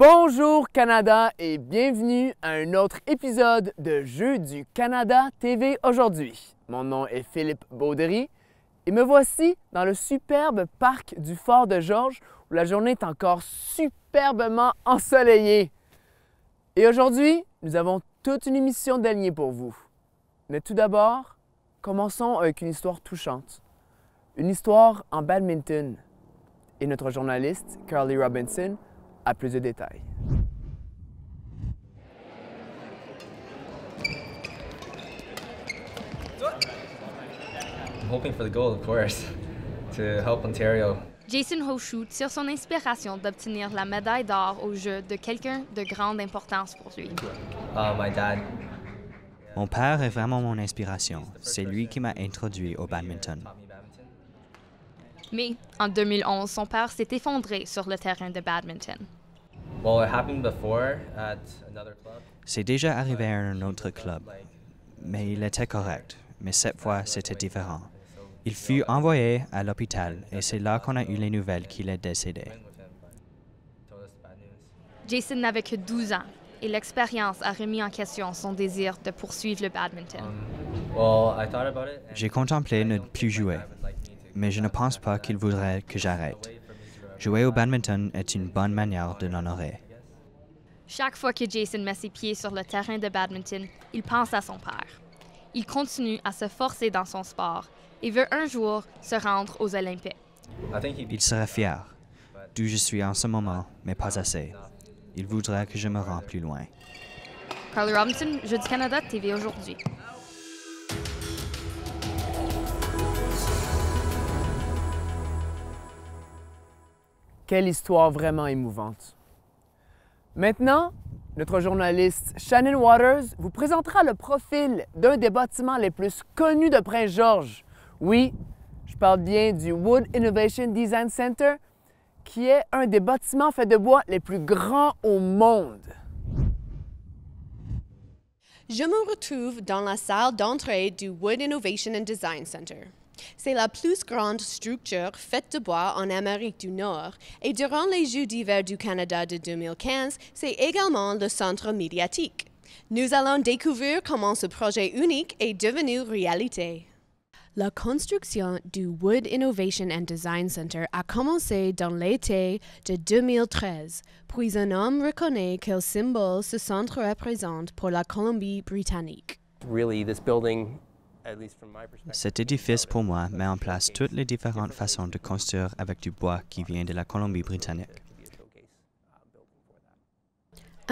Bonjour Canada et bienvenue à un autre épisode de Jeux du Canada TV aujourd'hui. Mon nom est Philippe Beaudry et me voici dans le superbe parc du Fort de Georges où la journée est encore superbement ensoleillée. Et aujourd'hui, nous avons toute une émission d'alignés pour vous. Mais tout d'abord, commençons avec une histoire touchante. Une histoire en badminton. Et notre journaliste, Carly Robinson, a plus de détails. I'm hoping for the goal, of course, to help Ontario. Jason Hochschild tire son inspiration d'obtenir la médaille d'or aux Jeux de quelqu'un de grande importance pour lui. My dad. Mon père est vraiment mon inspiration. C'est lui qui m'a introduit au badminton. Mais en 2011, son père s'est effondré sur le terrain de badminton. Well, it happened before at another club. C'est déjà arrivé à un autre club, mais il était correct. Mais cette fois, c'était différent. Il fut envoyé à l'hôpital et c'est là qu'on a eu les nouvelles qu'il est décédé. Jason n'avait que 12 ans et l'expérience a remis en question son désir de poursuivre le badminton. Well, I thought about it. J'ai contemplé ne plus jouer, mais je ne pense pas qu'il voudrait que j'arrête. Jouer au badminton est une bonne manière de l'honorer. Chaque fois que Jason met ses pieds sur le terrain de badminton, il pense à son père. Il continue à se forcer dans son sport et veut un jour se rendre aux Olympiques. Il serait fier, d'où je suis en ce moment, mais pas assez. Il voudrait que je me rende plus loin. Carly Robinson, Jeux du Canada TV aujourd'hui. Quelle histoire vraiment émouvante. Maintenant, notre journaliste Shannon Waters vous présentera le profil d'un des bâtiments les plus connus de Prince-Georges. Oui, je parle bien du Wood Innovation Design Center, qui est un des bâtiments faits de bois les plus grands au monde. Je me retrouve dans la salle d'entrée du Wood Innovation and Design Center. C'est la plus grande structure faite de bois en Amérique du Nord et durant les Jeux d'hiver du Canada de 2015, c'est également le centre médiatique. Nous allons découvrir comment ce projet unique est devenu réalité. La construction du Wood Innovation and Design Center a commencé dans l'été de 2013, puis un homme reconnaît quel symbole ce centre représente pour la Colombie-Britannique. Really, this building, at least from my perspective, Cet édifice, pour moi, met en place toutes les différentes façons de construire avec du bois qui vient de la Colombie-Britannique.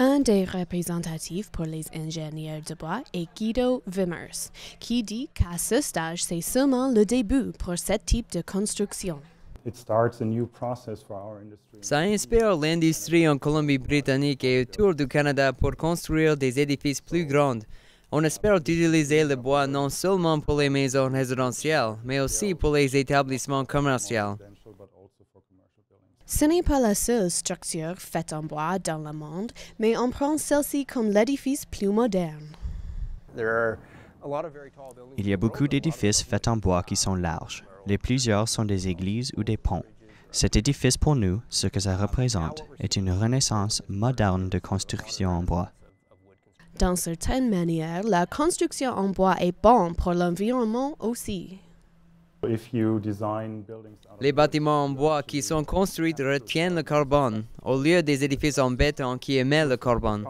Un des représentatifs pour les ingénieurs de bois est Guido Wimmers, qui dit qu'à ce stage, c'est seulement le début pour ce type de construction. Ça inspire l'industrie en Colombie-Britannique et autour du Canada pour construire des édifices plus grands. On espère utiliser le bois non seulement pour les maisons résidentielles, mais aussi pour les établissements commerciaux. Ce n'est pas la seule structure faite en bois dans le monde, mais on prend celle-ci comme l'édifice plus moderne. Il y a beaucoup d'édifices faits en bois qui sont larges. Les plusieurs sont des églises ou des ponts. Cet édifice, pour nous, ce que ça représente, est une renaissance moderne de construction en bois. Dans certaines manières, la construction en bois est bonne pour l'environnement aussi. Les bâtiments en bois qui sont construits retiennent le carbone, au lieu des édifices en béton qui émettent le carbone.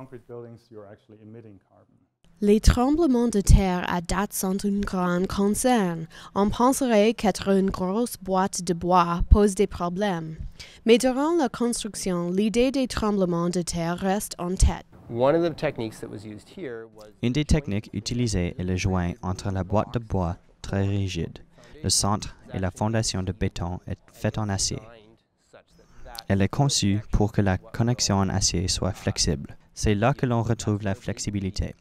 Les tremblements de terre à date sont un grand concern. On penserait qu'être une grosse boîte de bois pose des problèmes. Mais durant la construction, l'idée des tremblements de terre reste en tête. Une des techniques utilisées est le joint entre la boîte de bois très rigide. Le centre et la fondation de béton est faite en acier. Elle est conçue pour que la connexion en acier soit flexible. C'est là que l'on retrouve la flexibilité,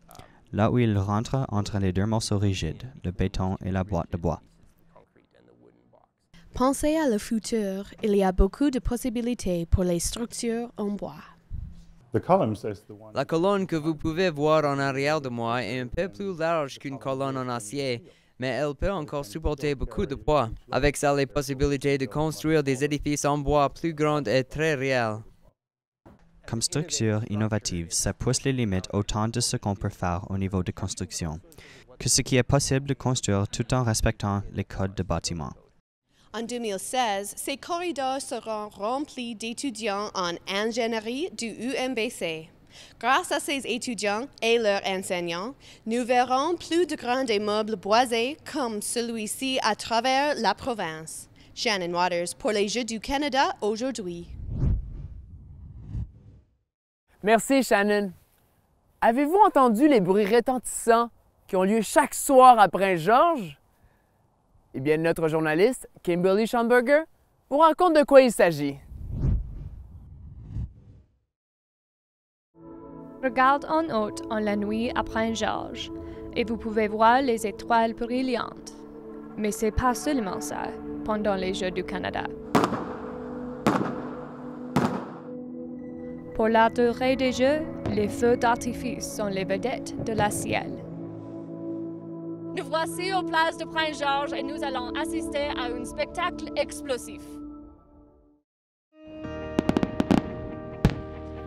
là où il rentre entre les deux morceaux rigides, le béton et la boîte de bois. Pensez à le futur, il y a beaucoup de possibilités pour les structures en bois. La colonne que vous pouvez voir en arrière de moi est un peu plus large qu'une colonne en acier, mais elle peut encore supporter beaucoup de poids. Avec ça, les possibilités de construire des édifices en bois plus grands est très réelles. Comme structure innovative, ça pousse les limites autant de ce qu'on peut faire au niveau de construction, que ce qui est possible de construire tout en respectant les codes de bâtiment. En 2016, ces corridors seront remplis d'étudiants en ingénierie du UMBC. Grâce à ces étudiants et leurs enseignants, nous verrons plus de grands immeubles boisés comme celui-ci à travers la province. Shannon Waters pour les Jeux du Canada aujourd'hui. Merci, Shannon. Avez-vous entendu les bruits retentissants qui ont lieu chaque soir à Prince-Georges? Eh bien, notre journaliste, Kimberly Schonberger, vous raconte de quoi il s'agit. Regarde en haut en la nuit à Prince-Georges et vous pouvez voir les étoiles brillantes. Mais c'est pas seulement ça pendant les Jeux du Canada. Pour la durée des Jeux, les feux d'artifice sont les vedettes de la ciel. Nous voici aux places de Prince-Georges et nous allons assister à un spectacle explosif.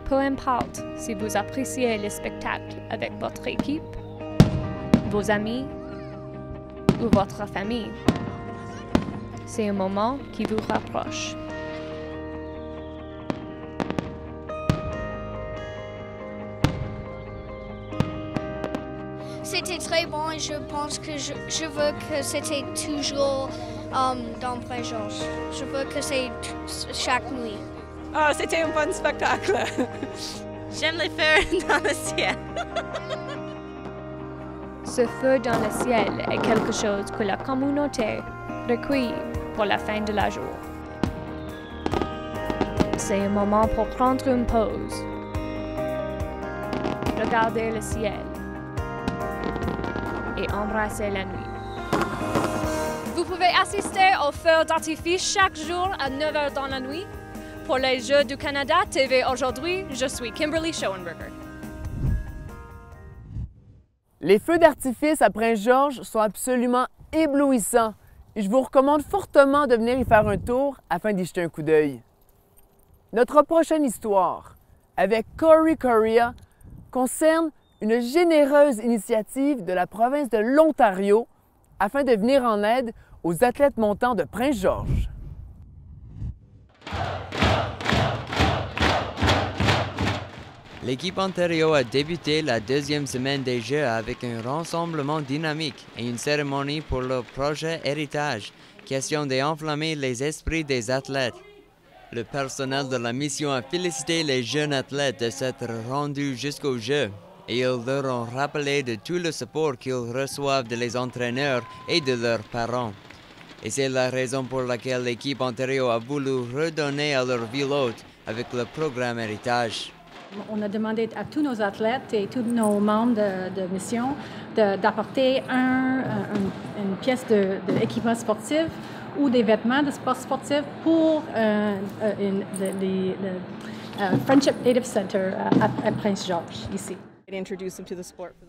Peu importe si vous appréciez le spectacle avec votre équipe, vos amis ou votre famille, c'est un moment qui vous rapproche. C'était très bon et je pense que je veux que c'était toujours dans Prince-Georges. Je veux que c'est chaque nuit. Ah, c'était un bon spectacle. J'aime les feux dans le ciel. Ce feu dans le ciel est quelque chose que la communauté recueille pour la fin de la journée. C'est un moment pour prendre une pause, regarder le ciel et embrasser la nuit. Vous pouvez assister aux feux d'artifice chaque jour à 9 h dans la nuit. Pour les Jeux du Canada TV aujourd'hui, je suis Kimberly Schonberger. Les feux d'artifice à Prince-Georges sont absolument éblouissants et je vous recommande fortement de venir y faire un tour afin d'y jeter un coup d'œil. Notre prochaine histoire, avec Corey Correa, concerne une généreuse initiative de la province de l'Ontario afin de venir en aide aux athlètes montants de Prince-Georges. L'équipe Ontario a débuté la deuxième semaine des Jeux avec un rassemblement dynamique et une cérémonie pour le projet Héritage, question d'enflammer les esprits des athlètes. Le personnel de la mission a félicité les jeunes athlètes de s'être rendus jusqu'aux Jeux et ils leur ont rappelé de tout le support qu'ils reçoivent de les entraîneurs et de leurs parents. Et c'est la raison pour laquelle l'équipe Ontario a voulu redonner à leur ville hôte avec le programme Héritage. On a demandé à tous nos athlètes et tous nos membres de mission d'apporter une pièce d'équipement sportif ou des vêtements de sport sportif pour le Friendship Native Center à Prince-Georges, ici.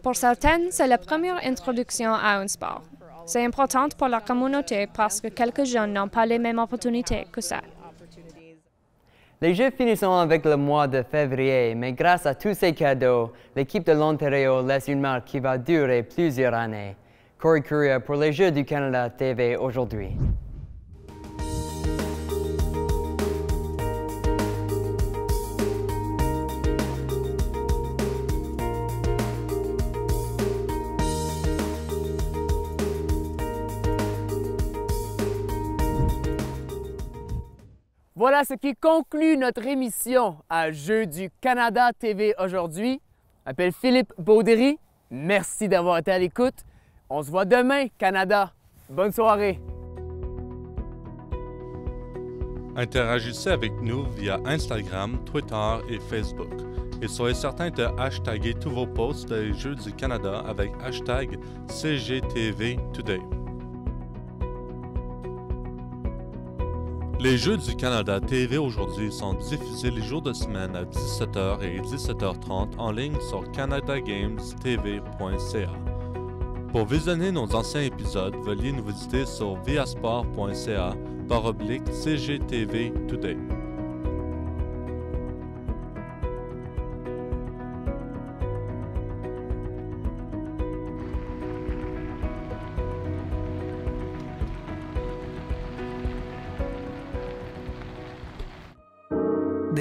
Pour certaines, c'est la première introduction à un sport. C'est important pour la communauté parce que quelques jeunes n'ont pas les mêmes opportunités que ça. Les Jeux finissent avec le mois de février, mais grâce à tous ces cadeaux, l'équipe de l'Ontario laisse une marque qui va durer plusieurs années. Corey Correa pour les Jeux du Canada TV aujourd'hui. Voilà ce qui conclut notre émission à Jeux du Canada TV aujourd'hui. Je m'appelle Philippe Baudry. Merci d'avoir été à l'écoute. On se voit demain, Canada. Bonne soirée. Interagissez avec nous via Instagram, Twitter et Facebook. Et soyez certains de hashtaguer tous vos posts des Jeux du Canada avec hashtag CGTV Today. Les Jeux du Canada TV aujourd'hui sont diffusés les jours de semaine à 17h et 17h30 en ligne sur canadagamestv.ca. Pour visionner nos anciens épisodes, veuillez nous visiter sur viasport.ca/CGTV Today.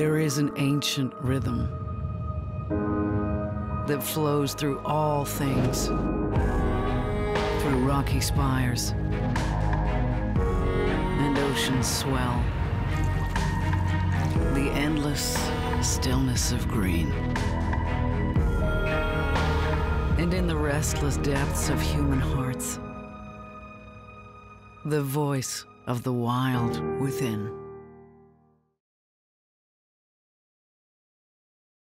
There is an ancient rhythm that flows through all things, through rocky spires and ocean's swell, the endless stillness of green. And in the restless depths of human hearts, the voice of the wild within.